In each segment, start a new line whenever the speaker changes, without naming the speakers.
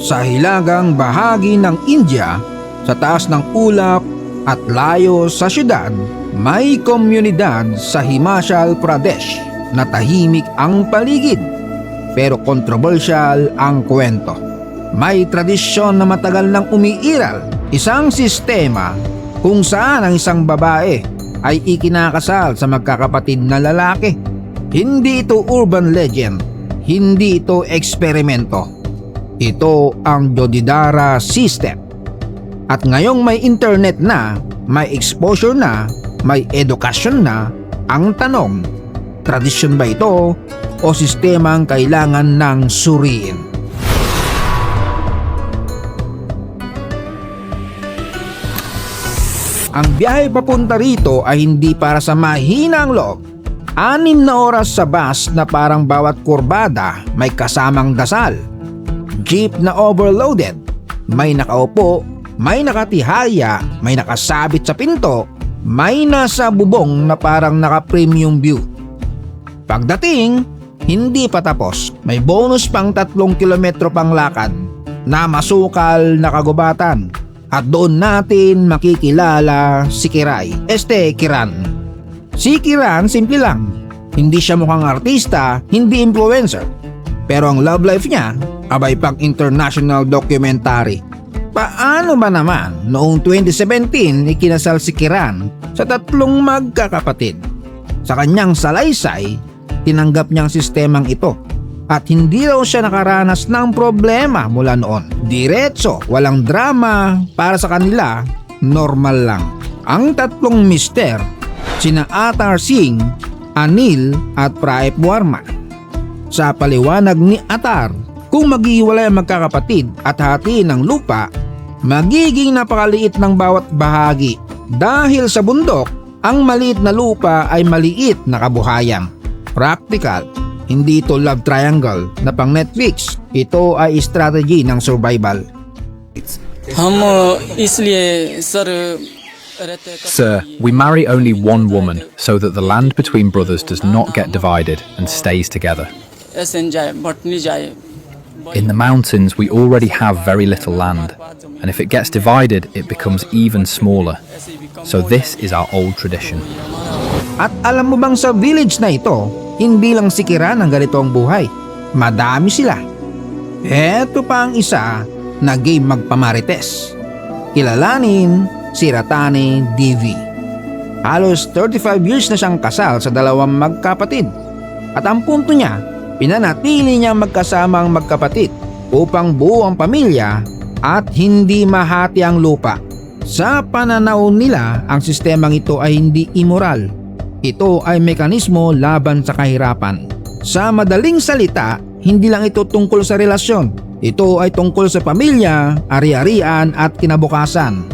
Sa hilagang bahagi ng India, sa taas ng ulap at layo sa syudad, may komunidad sa Himachal Pradesh na tahimik ang paligid. Pero kontrobersyal ang kwento. May tradisyon na matagal nang umiiral, isang sistema kung saan ang isang babae ay ikinakasal sa magkakapatid na lalaki. Hindi ito urban legend, hindi ito eksperimento. Ito ang Jodidara system. At ngayong may internet na, may exposure na, may edukasyon na, ang tanong, tradisyon ba ito o sistemang kailangan ng suriin? Ang biyahe papunta rito ay hindi para sa mahinang loob. 6 na oras sa bus na parang bawat kurbada may kasamang dasal. Jeep na overloaded, may nakaupo, may nakatihaya, may nakasabit sa pinto, may nasa bubong na parang naka-premium view. Pagdating, hindi pa tapos, may bonus pang 3 kilometro pang lakad na masukal na kagubatan. At doon natin makikilala si Kiran. Si Kiran simple lang, hindi siya mukhang artista, hindi influencer. Pero ang love life niya, abay pang international documentary. Paano ba naman noong 2017 ikinasal si Kiran sa 3 magkakapatid? Sa kanyang salaysay, tinanggap niyang sistemang ito at hindi raw siya nakaranas ng problema mula noon. Diretso, walang drama, para sa kanila, normal lang. Ang 3 mister, sina Atar Singh, Anil at Praep Warma. Sa paliwanag ni Atar, kung maghiwalay ang magkakapatid at hatiin ng lupa, magiging napakaliit ng bawat bahagi. Dahil sa bundok, ang maliit na lupa ay maliit na kabuhayan. Practical, hindi ito love triangle na pang Netflix. Ito ay strategy ng survival.
Sir, we marry only one woman so that the land between brothers does not get divided and stays together. In the mountains, we already have very little land, and if it gets divided, it becomes even smaller. So this is our old tradition.
At alam mo bang sa village na ito, hindi lang si Kiran ang ganito ang buhay. Madami sila. Heto pa ang isa na game magpamarites. Kilalanin si Ratane Devi. Halos 35 years na siyang kasal sa 2 magkapatid. At ang punto niya, pinanatili niya magkasama ang magkapatid upang buo ang pamilya at hindi mahati ang lupa. Sa pananaw nila, ang sistemang ito ay hindi immoral. Ito ay mekanismo laban sa kahirapan. Sa madaling salita, hindi lang ito tungkol sa relasyon. Ito ay tungkol sa pamilya, ari-arian at kinabukasan.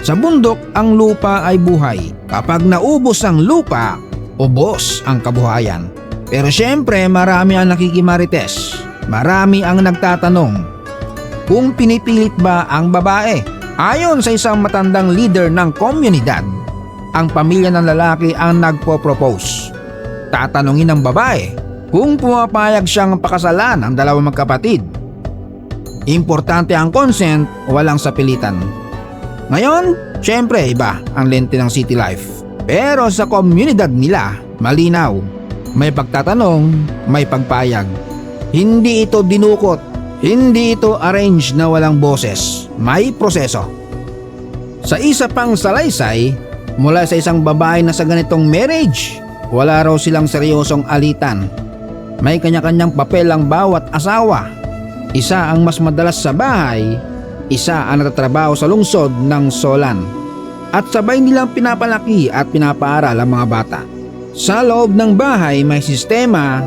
Sa bundok, ang lupa ay buhay. Kapag naubos ang lupa, ubos ang kabuhayan. Pero syempre, marami ang nakikimarites. Marami ang nagtatanong kung pinipilit ba ang babae. Ayon sa isang matandang leader ng komunidad, ang pamilya ng lalaki ang nagpo-propose. Tatanungin ng babae kung pumapayag siyang pakasalan ang 2 magkapatid. Importante ang consent, walang sapilitan. Ngayon, syempre iba ang lente ng city life. Pero sa komunidad nila, malinaw. May pagtatanong, may pagpayag. Hindi ito dinukot, hindi ito arrange na walang boses. May proseso. Sa isa pang salaysay, mula sa isang babae na sa ganitong marriage, wala raw silang seryosong alitan. May kanya-kanyang papel ang bawat asawa. Isa ang mas madalas sa bahay, isa ang natatrabaho sa lungsod ng Solan. At sabay nilang pinapalaki at pinapaaral ang mga bata. Sa loob ng bahay may sistema,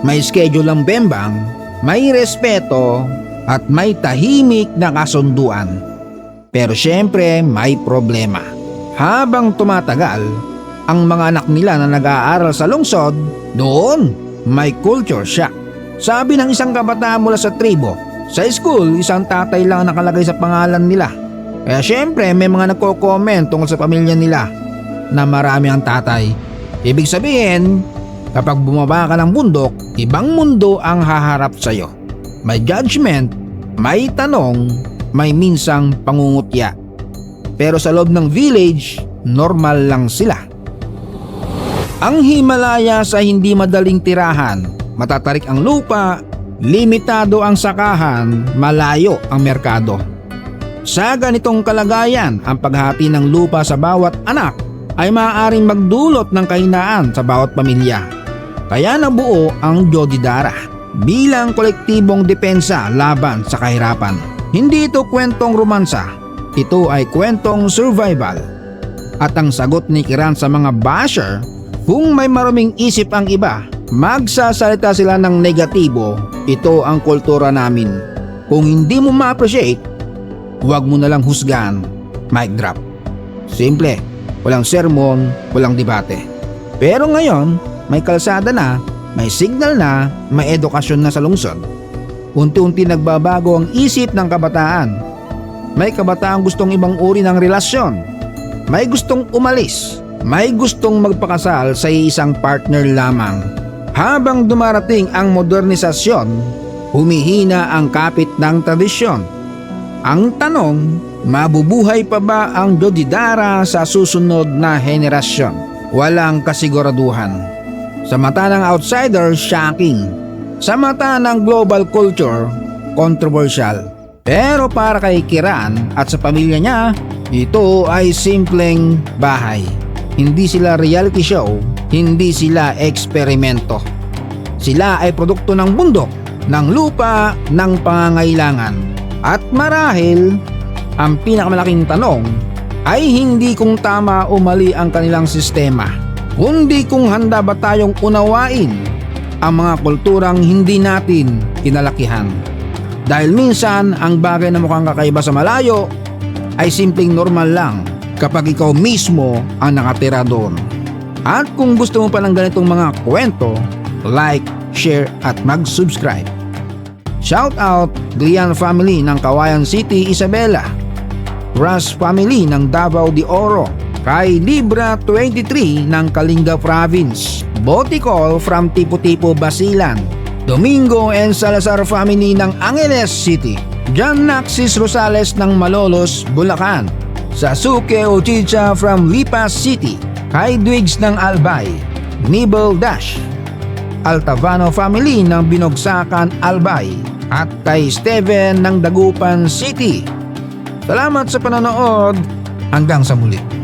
may schedule ang bembang, may respeto at may tahimik na kasunduan. Pero syempre may problema. Habang tumatagal, ang mga anak nila na nag-aaral sa lungsod, doon may culture shock. Sabi ng isang kabataan mula sa tribo, sa school isang tatay lang ang nakalagay sa pangalan nila. Kaya syempre may mga nagko-comment tungkol sa pamilya nila na marami ang tatay. Ibig sabihin, kapag bumaba ka ng bundok, ibang mundo ang haharap sa'yo. May judgment, May tanong, may minsang pangungutya. Pero sa loob ng village, normal lang sila. Ang Himalaya sa hindi madaling tirahan, matatarik ang lupa, limitado ang sakahan, malayo ang merkado. Sa ganitong kalagayan, ang paghati ng lupa sa bawat anak ay maaaring magdulot ng kahinaan sa bawat pamilya. Kaya nabuo ang Jodidara bilang kolektibong depensa laban sa kahirapan. Hindi ito kwentong romansa, ito ay kwentong survival. At ang sagot ni Kiran sa mga basher, kung may maruming isip ang iba, magsasalita sila ng negatibo, ito ang kultura namin. Kung hindi mo ma-appreciate, huwag mo nalang husgahan. Mic drop. Simple, walang sermon, walang debate. Pero ngayon, may kalsada na, may signal na, may edukasyon na sa lungsod. Unti-unti nagbabago ang isip ng kabataan. May kabataang gustong ibang uri ng relasyon. May gustong umalis. May gustong magpakasal sa isang partner lamang. Habang dumarating ang modernisasyon, humihina ang kapit ng tradisyon. Ang tanong, mabubuhay pa ba ang Jodidara sa susunod na henerasyon? Walang kasiguraduhan. Sa mata ng outsider, shocking. Sa mata ng global culture, controversial. Pero para kay Kiran at sa pamilya niya, ito ay simpleng bahay. Hindi sila reality show, hindi sila eksperimento. Sila ay produkto ng bundok, ng lupa, ng pangangailangan. At marahil, ang pinakamalaking tanong ay hindi kung tama o mali ang kanilang sistema, kundi kung handa ba tayong unawain ang mga kulturang hindi natin kinalakihan. Dahil minsan, ang bagay na mukhang kakaiba sa malayo ay simpleng normal lang kapag ikaw mismo ang nakatira doon. At kung gusto mo pa ng ganitong mga kwento, like, share at mag-subscribe. Shout out Glian family ng Kawayan City, Isabela, Ras family ng Davao de Oro, kay Libra 23 ng Kalinga Province, Boticol from Tipo-Tipo, Basilan, Domingo and Salazar family ng Angeles City, John Naxis Rosales ng Malolos, Bulacan, Sasuke Ochicha from Lipas City, kay Dwigs ng Albay, Nibel Dash, Altavano family ng Binogsakan, Albay, at kay Steven ng Dagupan City. Salamat sa panonood, hanggang sa muli.